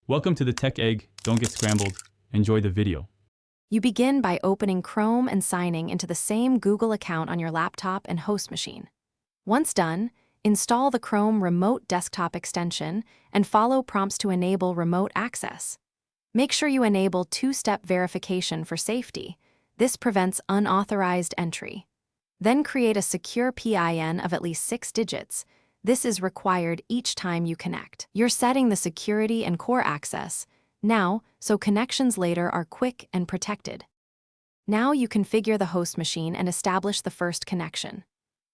Welcome to the Tech Egg. Don't get scrambled. Enjoy the video. You begin by opening Chrome and signing into the same Google account on your laptop and host machine. Once done, install the Chrome Remote Desktop extension and follow prompts to enable remote access. Make sure you enable two-step verification for safety. This prevents unauthorized entry. Then create a secure PIN of at least 6 digits. This is required each time you connect. You're setting the security and core access now, so connections later are quick and protected. Now you configure the host machine and establish the first connection.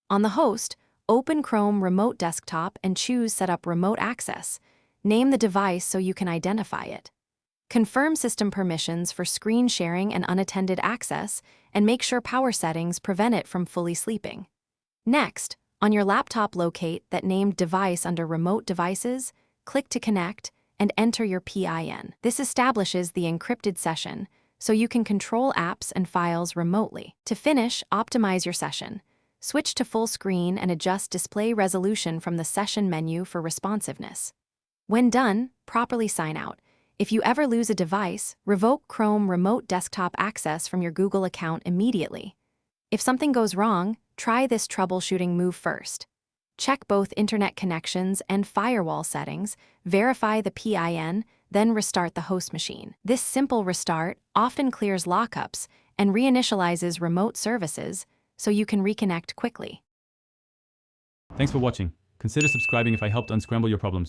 On the host, open Chrome Remote Desktop and choose Set up Remote Access. Name the device so you can identify it. Confirm system permissions for screen sharing and unattended access, and make sure power settings prevent it from fully sleeping. Next, on your laptop, locate that named device under Remote Devices, click to connect, and enter your PIN. This establishes the encrypted session, so you can control apps and files remotely. To finish, optimize your session. Switch to full screen and adjust display resolution from the session menu for responsiveness. When done, properly sign out. If you ever lose a device, revoke Chrome Remote Desktop access from your Google account immediately. If something goes wrong, try this troubleshooting move first. Check both internet connections and firewall settings, verify the PIN, then restart the host machine. This simple restart often clears lockups and reinitializes remote services, so you can reconnect quickly. Thanks for watching. Consider subscribing if I helped unscramble your problems.